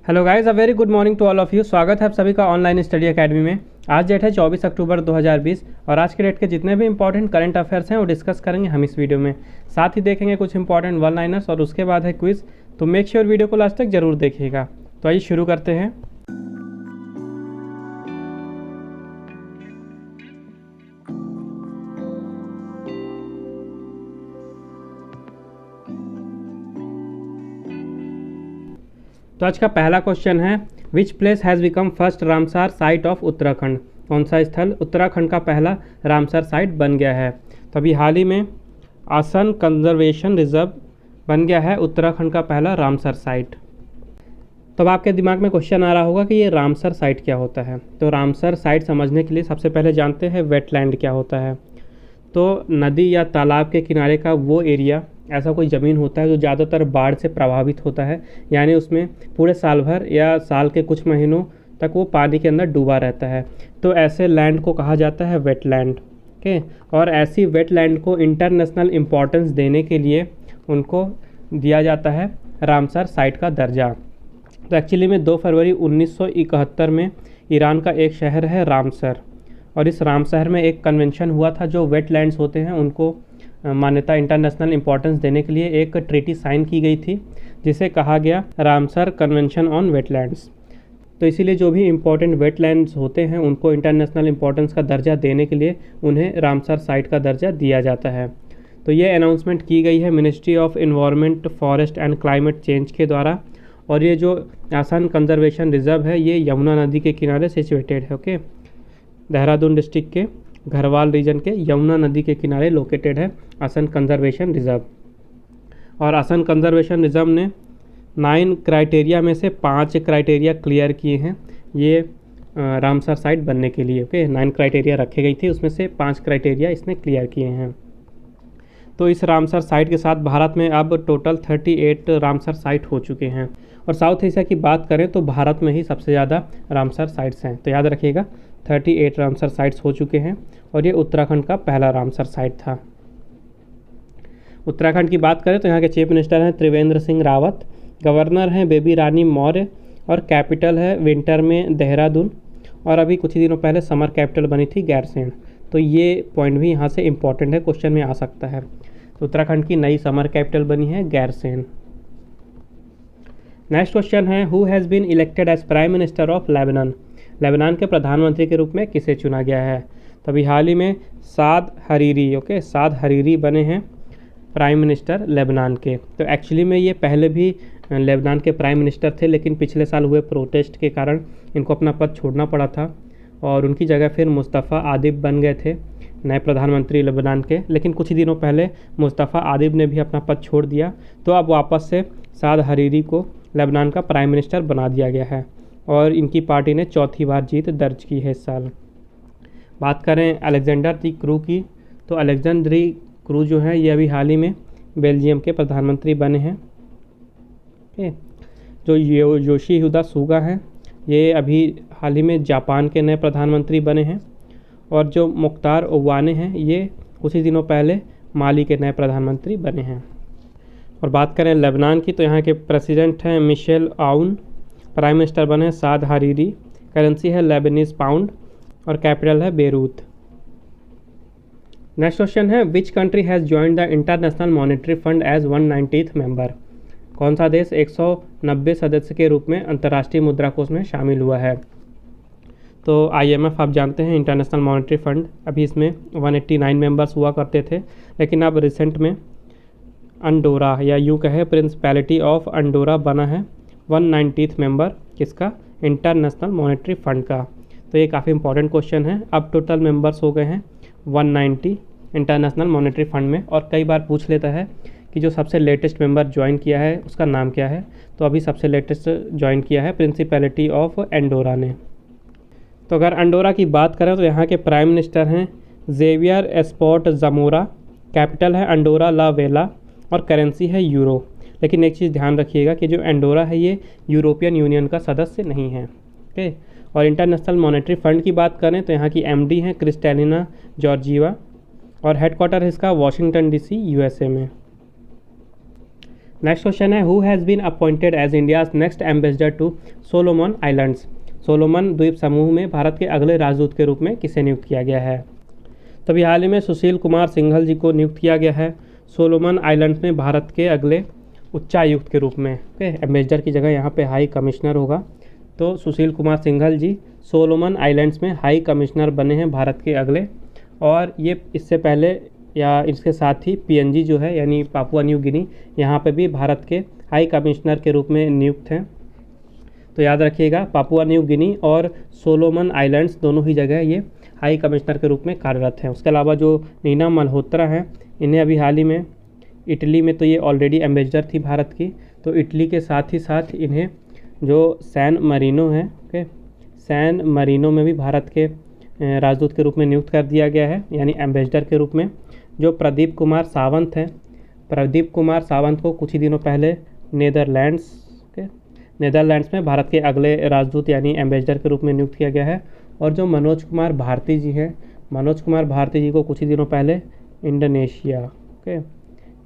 Hello guys, a very good morning to all of you. स्वागत है आप सभी का ऑनलाइन स्टडी एकेडमी में। आज डेट है 24 अक्टूबर 2020 और आज के डेट के जितने भी इंपॉर्टेंट करंट अफेयर्स हैं वो डिस्कस करेंगे हम इस वीडियो में। साथ ही देखेंगे कुछ इंपॉर्टेंट वन लाइनर्स और उसके बाद है क्विज। तो मेक श्योर वीडियो को लास्ट तक जरूर देखिएगा। तो आइए शुरू करते हैं। तो आज का पहला क्वेश्चन है, which place has become first Ramsar site of Uttarakhand. कौन सा स्थल उत्तराखंड का पहला रामसर साइट बन गया है। तो अभी हाल ही में आसन कंजर्वेशन रिजर्व बन गया है उत्तराखंड का पहला रामसर साइट। तो अब आपके दिमाग में क्वेश्चन आ रहा होगा कि ये रामसर साइट क्या होता है। तो रामसर साइट समझने के लिए सबसे पहले जानते हैं वेटलैंड क्या होता है। तो नदी या तालाब के किनारे का वो एरिया, ऐसा कोई ज़मीन होता है जो ज़्यादातर बाढ़ से प्रभावित होता है, यानी उसमें पूरे साल भर या साल के कुछ महीनों तक वो पानी के अंदर डूबा रहता है। तो ऐसे लैंड को कहा जाता है वेटलैंड। ओके, और ऐसी वेटलैंड को इंटरनेशनल इम्पोर्टेंस देने के लिए उनको दिया जाता है रामसर साइट का दर्जा। तो एक्चुअली में 2 फरवरी 1971 में ईरान का एक शहर है रामसर, और इस रामसर में एक कन्वेंशन हुआ था जो वेटलैंड्स होते हैं उनको मान्यता इंटरनेशनल इम्पोर्टेंस देने के लिए एक ट्रीटी साइन की गई थी जिसे कहा गया रामसर कन्वेंशन ऑन वेटलैंड्स। तो इसीलिए जो भी इम्पोर्टेंट वेटलैंड्स होते हैं उनको इंटरनेशनल इम्पोर्टेंस का दर्जा देने के लिए उन्हें रामसर साइट का दर्जा दिया जाता है। तो ये अनाउंसमेंट की गई है ministry of environment, forest and climate change के द्वारा। और ये जो आसन कंजर्वेशन रिजर्व है ये यमुना नदी के किनारे सिचुएटेड है। ओके, देहरादून डिस्ट्रिक्ट के घरवाल रीजन के यमुना नदी के किनारे लोकेटेड है आसन कंजर्वेशन रिजर्व। और आसन कंजर्वेशन रिजर्व ने 9 क्राइटेरिया में से 5 क्राइटेरिया क्लियर किए हैं ये रामसर साइट बनने के लिए। ओके, 9 क्राइटेरिया रखे गई थी, उसमें से 5 क्राइटेरिया इसने क्लियर किए हैं। तो इस रामसर साइट के साथ भारत में अब टोटल 38 रामसर साइट हो चुके हैं। और साउथ एशिया की बात करें तो भारत में ही सबसे ज़्यादा रामसर साइट्स हैं। तो याद रखिएगा 38 रामसर साइट्स हो चुके हैं और ये उत्तराखंड का पहला रामसर साइट था। उत्तराखंड की बात करें तो यहाँ के चीफ मिनिस्टर हैं त्रिवेंद्र सिंह रावत, गवर्नर हैं बेबी रानी मौर्य, और कैपिटल है विंटर में देहरादून, और अभी कुछ ही दिनों पहले समर कैपिटल बनी थी गैरसेन। तो ये पॉइंट भी यहाँ से इम्पॉर्टेंट है, क्वेश्चन में आ सकता है। तो उत्तराखंड की नई समर कैपिटल बनी है गैरसेन। नेक्स्ट क्वेश्चन है, who has been elected as prime minister of Lebanon. Lebanon के प्रधानमंत्री के रूप में किसे चुना गया है। तो अभी हाल ही में साद हरीरी, ओके, साद हरीरी बने हैं प्राइम मिनिस्टर लेबनान के। तो एक्चुअली में ये पहले भी लेबनान के प्राइम मिनिस्टर थे, लेकिन पिछले साल हुए प्रोटेस्ट के कारण इनको अपना पद छोड़ना पड़ा था और उनकी जगह फिर मुस्तफ़ा आदिब बन गए थे नए प्रधानमंत्री लेबनान के। लेकिन कुछ ही दिनों पहले मुस्तफ़ा आदिब ने भी अपना पद छोड़ दिया, तो अब वापस से साद हरीरी को लेबनान का प्राइम मिनिस्टर बना दिया गया है और इनकी पार्टी ने चौथी बार जीत दर्ज की है इस साल। बात करें अलेक्जेंडर दी क्रू की, तो अलेक्जेंडर दी क्रू जो है ये अभी हाल ही में बेल्जियम के प्रधानमंत्री बने हैं। जो योशिहिदा सुगा हैं ये अभी हाल ही में जापान के नए प्रधानमंत्री बने हैं, और जो मुख्तार ओवाने हैं ये कुछ ही दिनों पहले माली के नए प्रधानमंत्री बने हैं। और बात करें लेबनान की तो यहाँ के प्रेसिडेंट हैं मिशेल आउन, प्राइम मिनिस्टर बने साद हरीरी, करेंसी है लेबनीज पाउंड और कैपिटल है बेरूत। नेक्स्ट क्वेश्चन है, which country has joined the international monetary fund as 190th member. कौन सा देश 190 सदस्य के रूप में अंतर्राष्ट्रीय मुद्रा कोष में शामिल हुआ है। तो IMF आप जानते हैं इंटरनेशनल मॉनेटरी फंड, अभी इसमें 189 मेंबर्स हुआ करते थे, लेकिन अब रिसेंट में अंडोरा या यूँ कहे प्रिंसिपैलिटी ऑफ अंडोरा बना है 190th मेंबर किसका, इंटरनेशनल मॉनेटरी फंड का। तो ये काफ़ी इंपॉर्टेंट क्वेश्चन है। अब टोटल मेंबर्स हो गए हैं 190 इंटरनेशनल मॉनेटरी फंड में, और कई बार पूछ लेता है कि जो सबसे लेटेस्ट मेंबर ज्वाइन किया है उसका नाम क्या है। तो अभी सबसे लेटेस्ट ज्वाइन किया है प्रिंसिपैलिटी ऑफ एंडोरा ने। तो अगर अंडोरा की बात करें तो यहाँ के प्राइम मिनिस्टर हैं जेवियर एस्पोर्ट जमोरा, कैपिटल है अंडोरा ला वेला और करेंसी है यूरो। लेकिन एक चीज़ ध्यान रखिएगा कि जो एंडोरा है ये यूरोपियन यूनियन का सदस्य नहीं है। ओके, और इंटरनेशनल मॉनेटरी फंड की बात करें तो यहाँ की MD हैं क्रिस्टैलिना जॉर्जिवा, और हेडक्वार्टर है इसका वाशिंगटन DC USA में। नेक्स्ट क्वेश्चन है who has been appointed as India's next ambassador to Solomon Islands. Solomon द्वीप समूह में भारत के अगले राजदूत के रूप में किसे नियुक्त किया गया है। तभी हाल ही में सुशील कुमार सिंघल जी को नियुक्त किया गया है सोलोमन आइलैंड्स में भारत के अगले उच्चायुक्त के रूप में। ओके, एम्बेसडर की जगह यहाँ पे हाई कमिश्नर होगा। तो सुशील कुमार सिंघल जी सोलोमन आइलैंड्स में हाई कमिश्नर बने हैं भारत के अगले, और ये इससे पहले या इसके साथ ही पीएनजी जो है यानी पापुआ न्यू गिनी, यहाँ पे भी भारत के हाई कमिश्नर के रूप में नियुक्त हैं। तो याद रखिएगा पापुआ न्यू गिनी और सोलोमन आइलैंड्स दोनों ही जगह ये हाई कमिश्नर के रूप में कार्यरत हैं। उसके अलावा जो नीना मल्होत्रा हैं, इन्हें अभी हाल ही में इटली में, तो ये ऑलरेडी एम्बेसडर थी भारत की, तो इटली के साथ ही साथ इन्हें जो सैन मरीनो है, ओके, सैन मरीनो में भी भारत के राजदूत के रूप में नियुक्त कर दिया गया है यानी एम्बेसडर के रूप में। जो प्रदीप कुमार सावंत हैं, प्रदीप कुमार सावंत को कुछ ही दिनों पहले नीदरलैंड्स में भारत के अगले राजदूत यानी एम्बेसडर के रूप में नियुक्त किया गया है। और जो मनोज कुमार भारती जी हैं, मनोज कुमार भारती जी को कुछ ही दिनों पहले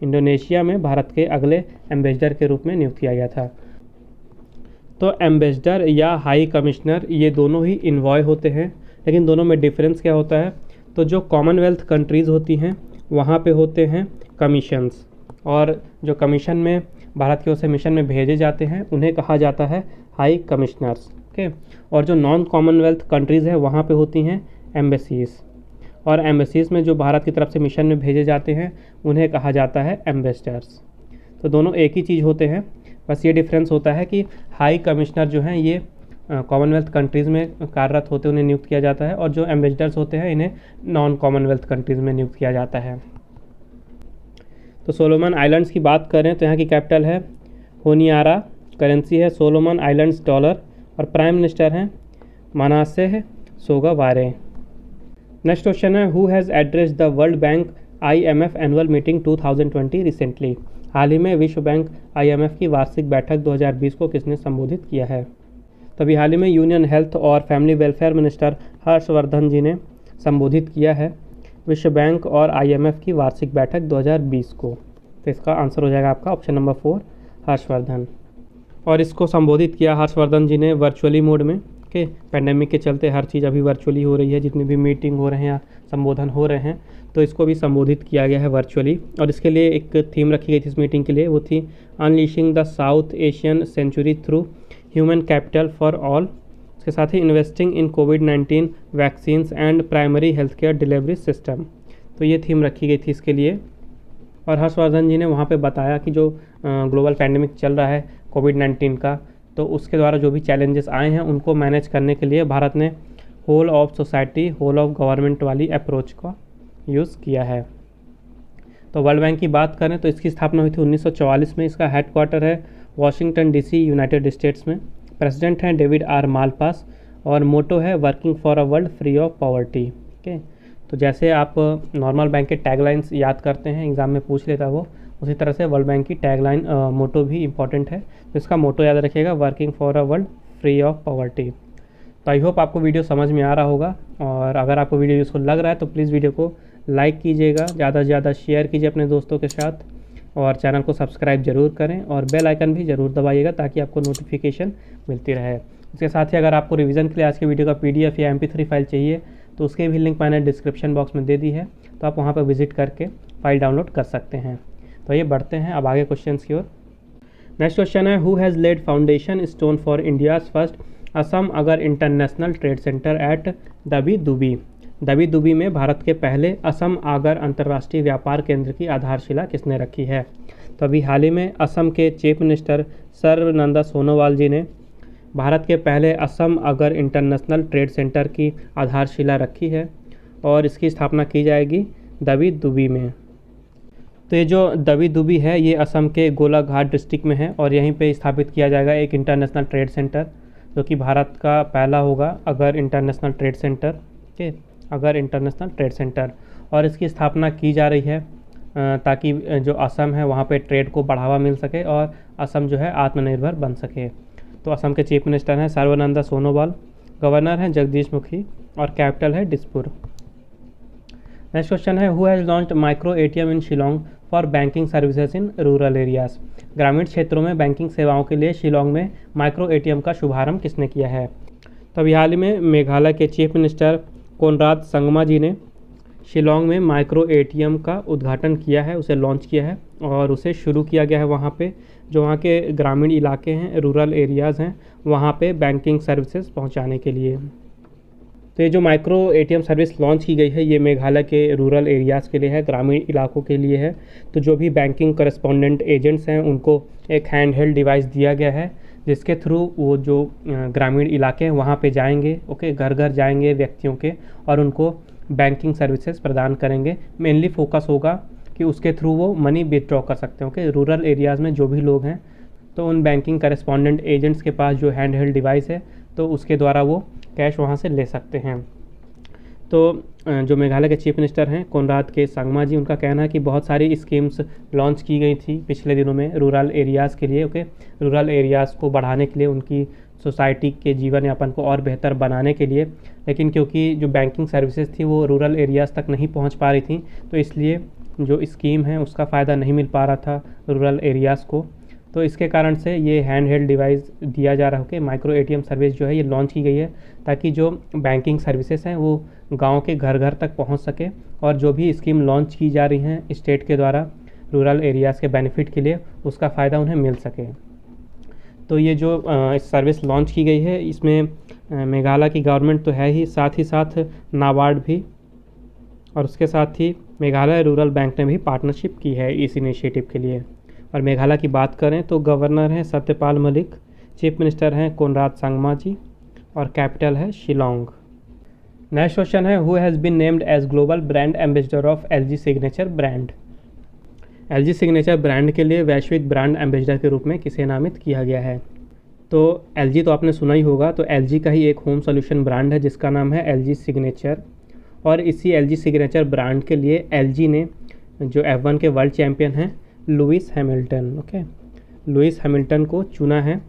इंडोनेशिया में भारत के अगले एम्बेसडर के रूप में नियुक्त किया गया था। तो एम्बेसडर या हाई कमिश्नर ये दोनों ही इन्वॉय होते हैं, लेकिन दोनों में डिफरेंस क्या होता है। तो जो कॉमनवेल्थ कंट्रीज़ होती हैं वहाँ पे होते हैं कमीशंस, और जो कमीशन में भारत की ओर से मिशन में भेजे जाते हैं उन्हें कहा जाता है हाई कमिश्नर्स। ओके, और जो नॉन कॉमनवेल्थ कंट्रीज़ है वहाँ पे होती हैं एम्बेसीज़, और एम्बेसीज़ में जो भारत की तरफ से मिशन में भेजे जाते हैं उन्हें कहा जाता है एम्बेसडर्स। तो दोनों एक ही चीज़ होते हैं, बस ये डिफरेंस होता है कि हाई कमिश्नर जो हैं ये कॉमनवेल्थ कंट्रीज़ में कार्यरत होते हैं, उन्हें नियुक्त किया जाता है, और जो एम्बेसडर्स होते हैं इन्हें नॉन कॉमनवेल्थ कंट्रीज़ में नियुक्त किया जाता है। तो सोलोमन आइलैंड्स की बात करें तो यहाँ की कैपिटल है होनियारा, करेंसी है सोलोमन आइलैंड्स डॉलर, और प्राइम मिनिस्टर हैं मनासेह सोगावारे। नेक्स्ट क्वेश्चन है who has addressed the world bank IMF annual meeting 2020 recently. हाल ही में विश्व बैंक IMF की वार्षिक बैठक 2020 को किसने संबोधित किया है। तभी हाल ही में यूनियन हेल्थ और फैमिली वेलफेयर मिनिस्टर हर्षवर्धन जी ने संबोधित किया है विश्व बैंक और IMF की वार्षिक बैठक 2020 को। तो इसका आंसर हो जाएगा आपका ऑप्शन नंबर 4 हर्षवर्धन। और इसको संबोधित किया हर्षवर्धन जी ने वर्चुअली मोड में, कि पैंडेमिक के चलते हर चीज़ अभी वर्चुअली हो रही है, जितनी भी मीटिंग हो रहे हैं या संबोधन हो रहे हैं, तो इसको भी संबोधित किया गया है वर्चुअली। और इसके लिए एक थीम रखी गई थी इस मीटिंग के लिए, वो थी unleashing the South Asian century through human capital for all. इसके साथ ही इन्वेस्टिंग इन कोविड-19 vaccines and primary health care delivery system. तो ये थीम रखी गई थी इसके लिए। और हर्षवर्धन जी ने वहाँ पे बताया कि जो ग्लोबल पैंडेमिक चल रहा है कोविड-19 का, तो उसके द्वारा जो भी चैलेंजेस आए हैं उनको मैनेज करने के लिए भारत ने whole of society whole of government वाली अप्रोच का यूज़ किया है। तो वर्ल्ड बैंक की बात करें तो इसकी स्थापना हुई थी 1944 में। इसका हेडक्वार्टर है वाशिंगटन DC यूनाइटेड स्टेट्स में। प्रेसिडेंट हैं डेविड R मालपास, और मोटो है working for a world free of poverty. Okay, तो जैसे आप नॉर्मल बैंक के टैगलाइंस याद करते हैं, एग्ज़ाम में पूछ लेता वो, उसी तरह से वर्ल्ड बैंक की टैगलाइन मोटो भी इम्पॉर्टेंट है। तो इसका मोटो याद रखिएगा working for a world free of poverty. तो आई होप आपको वीडियो समझ में आ रहा होगा, और अगर आपको वीडियो यूज़फुल लग रहा है तो प्लीज़ वीडियो को लाइक कीजिएगा, ज़्यादा से ज़्यादा शेयर कीजिए अपने दोस्तों के साथ, और चैनल को सब्सक्राइब जरूर करें, और बेल आइकन भी ज़रूर दबाइएगा ताकि आपको नोटिफिकेशन मिलती रहे। इसके साथ ही अगर आपको रिवीजन के लिए आज के वीडियो का PDF या MP3 फाइल चाहिए तो उसके भी लिंक मैंने डिस्क्रिप्शन बॉक्स में दे दी है, तो आप वहाँ पर विजिट करके फ़ाइल डाउनलोड कर सकते हैं। तो ये बढ़ते हैं अब आगे क्वेश्चंस की ओर। नेक्स्ट क्वेश्चन है who has laid foundation stone for India's first Assam agar international trade centre at दबी दुबी। दबी दुबी में भारत के पहले असम आगर अंतर्राष्ट्रीय व्यापार केंद्र की आधारशिला किसने रखी है। तो अभी हाल ही में असम के चीफ मिनिस्टर सर्बानंद सोनोवाल जी ने भारत के पहले Assam agar international trade centre की आधारशिला रखी है, और इसकी स्थापना की जाएगी दबी दुबी में। तो ये जो दबी दुबी है ये असम के गोलाघाट डिस्ट्रिक्ट में है, और यहीं पे स्थापित किया जाएगा एक इंटरनेशनल ट्रेड सेंटर, जो कि भारत का पहला होगा अगर इंटरनेशनल ट्रेड सेंटर के अगर इंटरनेशनल ट्रेड सेंटर। और इसकी स्थापना की जा रही है ताकि जो असम है वहाँ पे ट्रेड को बढ़ावा मिल सके और असम जो है आत्मनिर्भर बन सके। तो असम के चीफ मिनिस्टर हैं सर्बानंद सोनोवाल, गवर्नर हैं जगदीश मुखी, और कैपिटल है दिसपुर। नेक्स्ट क्वेश्चन है who has launched micro ATM in Shillong for banking services in rural areas. ग्रामीण क्षेत्रों में बैंकिंग सेवाओं के लिए शिलोंग में माइक्रो एटीएम का शुभारंभ किसने किया है? तो अभी हाल ही में मेघालय के चीफ मिनिस्टर कोनराड संगमा जी ने शिलोंग में माइक्रो एटीएम का उद्घाटन किया है, उसे लॉन्च किया है और उसे शुरू किया गया है वहाँ पे जो वहाँ के ग्रामीण इलाके हैं, रूरल एरियाज़ हैं, वहाँ पे बैंकिंग सर्विसेज पहुँचाने के लिए। तो ये जो माइक्रो एटीएम सर्विस लॉन्च की गई है ये मेघालय के रूरल एरियाज़ के लिए है, ग्रामीण इलाकों के लिए है। तो जो भी बैंकिंग करेस्पॉन्डेंट एजेंट्स हैं उनको एक हैंड हेल्ड डिवाइस दिया गया है जिसके थ्रू वो जो ग्रामीण इलाके हैं वहाँ पे जाएंगे, ओके, घर घर जाएंगे व्यक्तियों के और उनको बैंकिंग सर्विसेज प्रदान करेंगे। मेनली फोकस होगा कि उसके थ्रू वो मनी विथड्रॉ कर सकते हैं, ओके। रूरल एरियाज़ में जो भी लोग हैं तो उन बैंकिंग करेस्पॉन्डेंट एजेंट्स के पास जो हैंड हेल्ड डिवाइस है तो उसके द्वारा वो कैश वहाँ से ले सकते हैं। तो जो मेघालय के चीफ मिनिस्टर हैं कोनराड के संगमा जी, उनका कहना है कि बहुत सारी स्कीम्स लॉन्च की गई थी पिछले दिनों में रूरल एरियाज़ के लिए, ओके। रूरल एरियाज़ को बढ़ाने के लिए, उनकी सोसाइटी के जीवन यापन को और बेहतर बनाने के लिए, लेकिन क्योंकि जो बैंकिंग सर्विसेज थी वो रूरल एरियाज़ तक नहीं पहुंच पा रही थी तो इसलिए जो स्कीम है उसका फ़ायदा नहीं मिल पा रहा था रूरल एरियाज़ को। तो इसके कारण से ये हैंड हेल्ड डिवाइस दिया जा रहा है कि माइक्रो एटीएम सर्विस जो है ये लॉन्च की गई है ताकि जो बैंकिंग सर्विसेज हैं वो गांव के घर घर तक पहुंच सके और जो भी स्कीम लॉन्च की जा रही हैं स्टेट के द्वारा रूरल एरियाज़ के बेनिफिट के लिए उसका फ़ायदा उन्हें मिल सके। तो ये जो सर्विस लॉन्च की गई है इसमें मेघालय की गवर्नमेंट तो है ही, साथ साथ नाबार्ड भी और उसके साथ ही मेघालय रूरल बैंक ने भी पार्टनरशिप की है इस इनिशिएटिव के लिए। और मेघालय की बात करें तो गवर्नर हैं सत्यपाल मलिक, चीफ मिनिस्टर हैं कोनराड संगमा जी और कैपिटल है शिलोंग। नेक्स्ट क्वेश्चन है who has been named as global brand ambassador of LG signature brand. LG signature brand के लिए वैश्विक ब्रांड एम्बेसडर के रूप में किसे नामित किया गया है? तो एलजी तो आपने सुना ही होगा, तो एलजी का ही एक होम सॉल्यूशन ब्रांड है जिसका नाम है एलजी सिग्नेचर और इसी एलजी सिग्नेचर ब्रांड के लिए एलजी ने जो F1 के वर्ल्ड चैम्पियन हैं Lewis Hamilton, okay, Lewis Hamilton को चुना है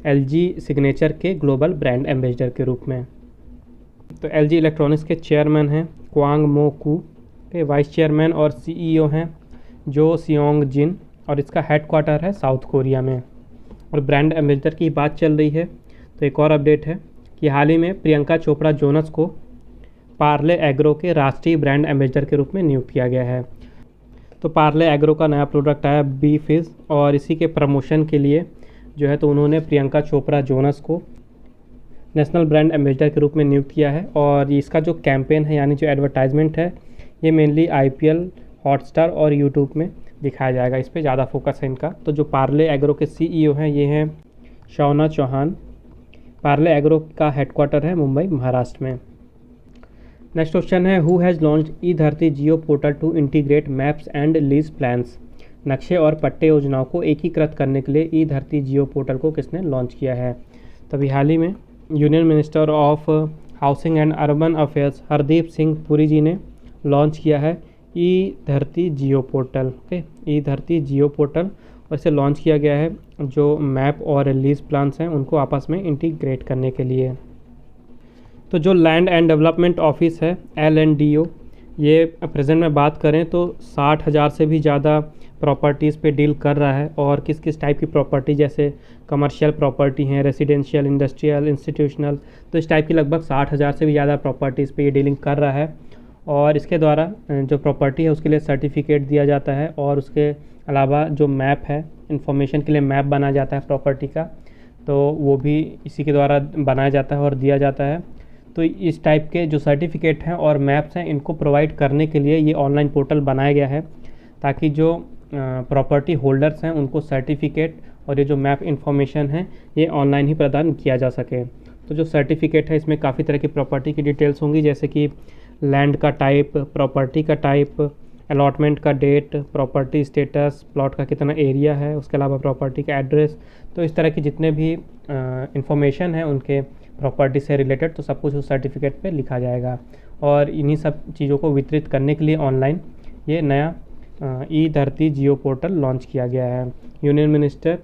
एलजी सिग्नेचर के ग्लोबल ब्रांड एम्बेसडर के रूप में। तो एलजी इलेक्ट्रॉनिक्स के चेयरमैन हैं क्वांग मो कू, के वाइस चेयरमैन और सीईओ हैं जो सियोंग जिन और इसका हेडक्वार्टर है साउथ कोरिया में। और ब्रांड एम्बेसडर की बात चल रही है तो एक और अपडेट है कि हाल ही में प्रियंका चोपड़ा जोनस को पार्ले एग्रो के राष्ट्रीय ब्रांड एम्बेसडर के रूप में नियुक्त किया गया है। तो पार्ले एग्रो का नया प्रोडक्ट आया बी फिज़ और इसी के प्रमोशन के लिए जो है तो उन्होंने प्रियंका चोपड़ा जोनस को नेशनल ब्रांड एम्बेसडर के रूप में नियुक्त किया है। और इसका जो कैंपेन है यानी जो एडवर्टाइजमेंट है ये मेनली IPL, हॉटस्टार और यूट्यूब में दिखाया जाएगा, इस पर ज़्यादा फोकस है इनका। तो जो पार्ले एग्रो के CEO हैं ये हैं शौना चौहान। पार्ले एग्रो का हेडक्वार्टर है मुंबई महाराष्ट्र में। नेक्स्ट क्वेश्चन है who has launch e Dharti geo portal to integrate maps and lease plans. नक्शे और पट्टे योजनाओं को एकीकृत करने के लिए ई धरती जियो पोर्टल को किसने लॉन्च किया है? तभी हाल ही में union minister of housing and urban affairs Hardeep Singh Puri ji ने लॉन्च किया है ई धरती जियो पोर्टल, ओके, ई धरती जियो पोर्टल। और इसे लॉन्च किया गया है जो मैप और लीज प्लान्स हैं उनको आपस में इंटीग्रेट करने के लिए। तो जो लैंड एंड डेवलपमेंट ऑफिस है LNDO, ये प्रेजेंट में बात करें तो 60,000 से भी ज़्यादा प्रॉपर्टीज़ पे डील कर रहा है। और किस किस टाइप की प्रॉपर्टी, जैसे कमर्शियल प्रॉपर्टी हैं, रेजिडेंशियल, इंडस्ट्रियल, इंस्टीट्यूशनल, तो इस टाइप की लगभग 60,000 से भी ज़्यादा प्रॉपर्टीज़ पे ये डीलिंग कर रहा है। और इसके द्वारा जो प्रॉपर्टी है उसके लिए सर्टिफिकेट दिया जाता है और उसके अलावा जो मैप है, इंफॉर्मेशन के लिए मैप बनाया जाता है प्रॉपर्टी का, तो वो भी इसी के द्वारा बनाया जाता है और दिया जाता है। तो इस टाइप के जो सर्टिफिकेट हैं और मैप्स हैं इनको प्रोवाइड करने के लिए ये ऑनलाइन पोर्टल बनाया गया है ताकि जो प्रॉपर्टी होल्डर्स हैं उनको सर्टिफिकेट और ये जो मैप इंफॉर्मेशन है ये ऑनलाइन ही प्रदान किया जा सके। तो जो सर्टिफिकेट है इसमें काफ़ी तरह की प्रॉपर्टी की डिटेल्स होंगी, जैसे कि लैंड का टाइप, प्रॉपर्टी का टाइप, अलॉटमेंट का डेट, प्रॉपर्टी स्टेटस, प्लॉट का कितना एरिया है, उसके अलावा प्रॉपर्टी का एड्रेस। तो इस तरह की जितने भी इंफॉर्मेशन है उनके प्रॉपर्टी से रिलेटेड तो सब कुछ उस सर्टिफिकेट पे लिखा जाएगा। और इन्हीं सब चीज़ों को वितरित करने के लिए ऑनलाइन ये नया ई धरती जियो पोर्टल लॉन्च किया गया है union minister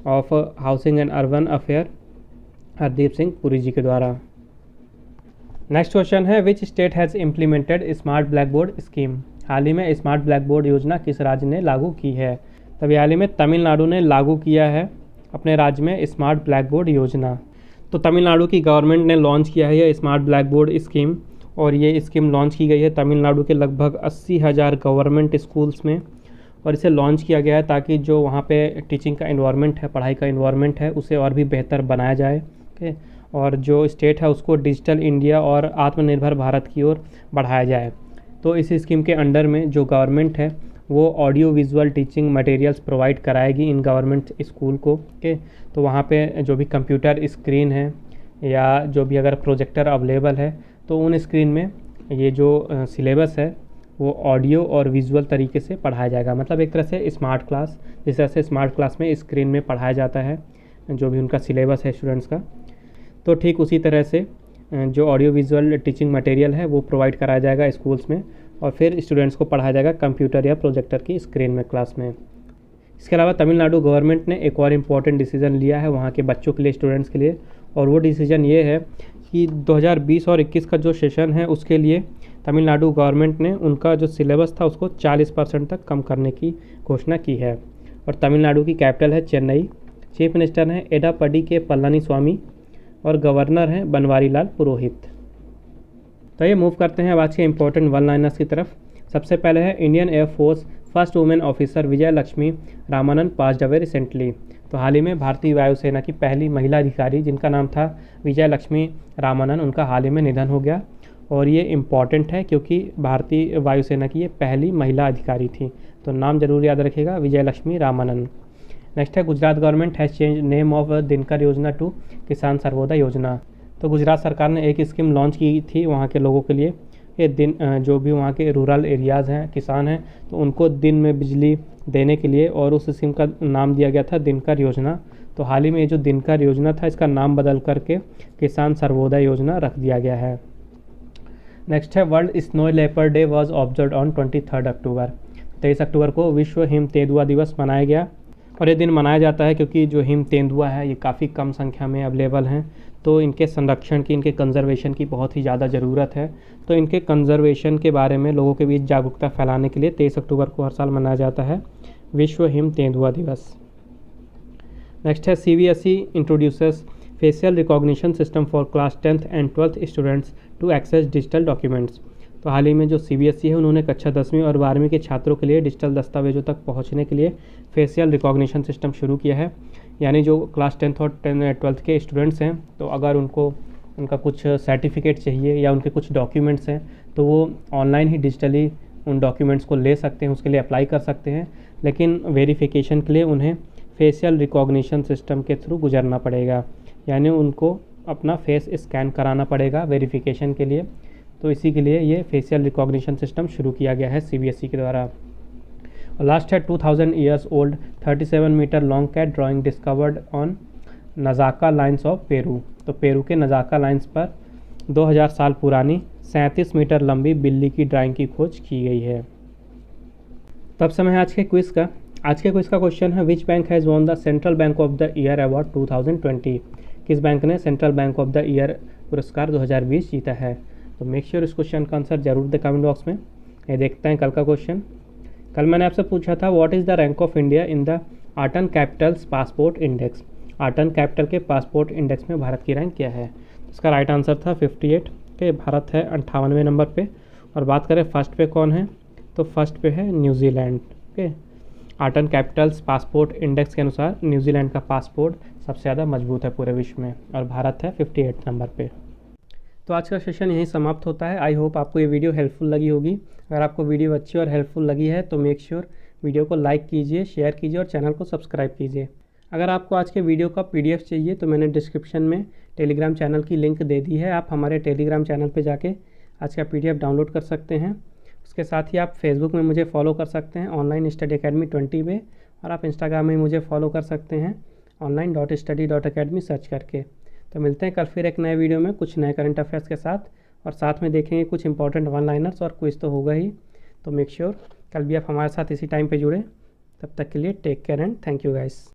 of housing and urban affair Hardeep Singh Puri ji के द्वारा। नेक्स्ट क्वेश्चन है which state has implemented smart black board scheme. हाल ही में स्मार्ट ब्लैक बोर्ड योजना किस राज्य ने लागू की है? तभी हाल ही में तमिलनाडु ने लागू किया है अपने राज्य में स्मार्ट ब्लैक बोर्ड योजना। तो तमिलनाडु की गवर्नमेंट ने लॉन्च किया है ये स्मार्ट ब्लैक बोर्ड स्कीम, और ये स्कीम लॉन्च की गई है तमिलनाडु के लगभग 80,000 गवर्नमेंट स्कूल्स में। और इसे लॉन्च किया गया है ताकि जो वहाँ पे टीचिंग का इन्वायरमेंट है, पढ़ाई का इन्वायरमेंट है, उसे और भी बेहतर बनाया जाए। ओके, और जो स्टेट है उसको डिजिटल इंडिया और आत्मनिर्भर भारत की ओर बढ़ाया जाए। तो इस स्कीम के अंडर में जो गवर्नमेंट है वो audio visual teaching materials provide कराएगी इन गवर्नमेंट स्कूल को। ओके, तो वहाँ पे जो भी कंप्यूटर स्क्रीन है या जो भी अगर प्रोजेक्टर अवेलेबल है तो उन स्क्रीन में ये जो सिलेबस है वो ऑडियो और विजुअल तरीके से पढ़ाया जाएगा। मतलब एक तरह से स्मार्ट क्लास, जिस तरह से स्मार्ट क्लास में स्क्रीन में पढ़ाया जाता है जो भी उनका सिलेबस है स्टूडेंट्स का, तो ठीक उसी तरह से जो ऑडियो विजुअल टीचिंग मटेरियल है वो प्रोवाइड कराया जाएगा स्कूल्स में, और फिर स्टूडेंट्स को पढ़ाया जाएगा कंप्यूटर या प्रोजेक्टर की स्क्रीन में क्लास में। इसके अलावा तमिलनाडु गवर्नमेंट ने एक और इम्पॉर्टेंट डिसीजन लिया है वहाँ के बच्चों के लिए, स्टूडेंट्स के लिए, और वो डिसीजन ये है कि 2020 और 21 का जो सेशन है उसके लिए तमिलनाडु गवर्नमेंट ने उनका जो सिलेबस था उसको 40% तक कम करने की घोषणा की है। और तमिलनाडु की कैपिटल है चेन्नई, चीफ मिनिस्टर हैं एडापडी के पलानीस्वामी, और गवर्नर हैं बनवारी लाल पुरोहित। तो ये मूव करते हैं अब आज के इंपॉर्टेंट वन लाइनर्स की तरफ। सबसे पहले है Indian air force first women officer Vijay Lakshmi Ramanan passed away recently. तो हाल ही में भारतीय वायुसेना की पहली महिला अधिकारी जिनका नाम था विजय लक्ष्मी रामानन, उनका हाल ही में निधन हो गया। और ये इम्पॉर्टेंट है क्योंकि भारतीय वायुसेना की ये पहली महिला अधिकारी थी, तो नाम जरूर याद रखिएगा, विजय लक्ष्मी रामानन। नेक्स्ट है Gujarat government has change name of Dinkar योजना टू किसान सर्वोदय योजना। तो गुजरात सरकार ने एक स्कीम लॉन्च की थी वहाँ के लोगों के लिए, ये दिन जो भी वहाँ के रूरल एरियाज़ हैं, किसान हैं, तो उनको दिन में बिजली देने के लिए, और उस स्कीम का नाम दिया गया था दिनकर योजना। तो हाल ही में ये जो दिनकर योजना था इसका नाम बदल करके किसान सर्वोदय योजना रख दिया गया है। नेक्स्ट है world snow leopard day was observe on 23 अक्टूबर। 23 अक्टूबर को विश्व हिम तेंदुआ दिवस मनाया गया, और ये दिन मनाया जाता है क्योंकि जो हिम तेंदुआ है ये काफ़ी कम संख्या में अवेलेबल हैं, तो इनके संरक्षण की, इनके कंजर्वेशन की बहुत ही ज़्यादा ज़रूरत है। तो इनके कंजर्वेशन के बारे में लोगों के बीच जागरूकता फैलाने के लिए 23 अक्टूबर को हर साल मनाया जाता है विश्व हिम तेंदुआ दिवस। नेक्स्ट है CBSE introduces facial recognition system for class 10th and 12th students to access digital documents. तो हाल ही में जो CBSE है उन्होंने कक्षा 10वीं और 12वीं के छात्रों के लिए डिजिटल दस्तावेजों तक पहुंचने के लिए फेशियल रिकॉग्निशन सिस्टम शुरू किया है। यानी जो क्लास 10th और 12th के स्टूडेंट्स हैं, तो अगर उनका कुछ सर्टिफिकेट चाहिए या उनके कुछ डॉक्यूमेंट्स हैं तो वो ऑनलाइन ही डिजिटली उन डॉक्यूमेंट्स को ले सकते हैं, उसके लिए अप्लाई कर सकते हैं, लेकिन वेरिफिकेशन के लिए उन्हें फेशियल रिकॉग्निशन सिस्टम के थ्रू गुजरना पड़ेगा। यानी उनको अपना फेस स्कैन कराना पड़ेगा वेरिफिकेशन के लिए। तो इसी के लिए ये फेशियल रिकॉग्निशन सिस्टम शुरू किया गया है CBSE के द्वारा। और लास्ट है 2000 years old 37 metre long cat drawing discovered on Nazca lines of Peru. तो पेरू के नज़ाका लाइन्स पर 2000 साल पुरानी 37 मीटर लंबी बिल्ली की ड्राइंग की खोज की गई है। तब समय है आज के क्विज़ का। आज के क्विज़ का क्वेश्चन है which bank has won the central bank of the year award 2020। किस बैंक ने central bank of the year पुरस्कार 2020 जीता है? तो मेक श्योर इस क्वेश्चन का आंसर जरूर दे कमेंट बॉक्स में। ये देखते हैं कल का क्वेश्चन। कल मैंने आपसे पूछा था what is the rank of India in the Arton Capital's passport index. Arton Capital के पासपोर्ट इंडेक्स में भारत की रैंक क्या है? इसका राइट आंसर था 58 के, भारत है 58वें नंबर पे। और बात करें फर्स्ट पे कौन है, तो फर्स्ट पे है New Zealand. Okay, Arton Capital's passport index के अनुसार न्यूजीलैंड का पासपोर्ट सबसे ज़्यादा मजबूत है पूरे विश्व में, और भारत है 58 नंबर पे। तो आज का सेशन यहीं समाप्त होता है। आई होप आपको ये वीडियो हेल्पफुल लगी होगी। अगर आपको वीडियो अच्छी और हेल्पफुल लगी है तो मेक श्योर वीडियो को लाइक कीजिए, शेयर कीजिए और चैनल को सब्सक्राइब कीजिए। अगर आपको आज के वीडियो का PDF चाहिए तो मैंने डिस्क्रिप्शन में टेलीग्राम चैनल की लिंक दे दी है। आप हमारे टेलीग्राम चैनल पर जाके आज का PDF डाउनलोड कर सकते हैं। उसके साथ ही आप फेसबुक में मुझे फॉलो कर सकते हैं ऑनलाइन स्टडी अकेडमी 20 में, और आप इंस्टाग्राम में मुझे फॉलो कर सकते हैं online.study.academy सर्च करके। तो मिलते हैं कल फिर एक नए वीडियो में कुछ नए करंट अफेयर्स के साथ, और साथ में देखेंगे कुछ इंपॉर्टेंट वन लाइनर्स और क्विज तो होगा ही। तो मेक श्योर कल भी आप हमारे साथ इसी टाइम पे जुड़े। तब तक के लिए take care and thank you guys.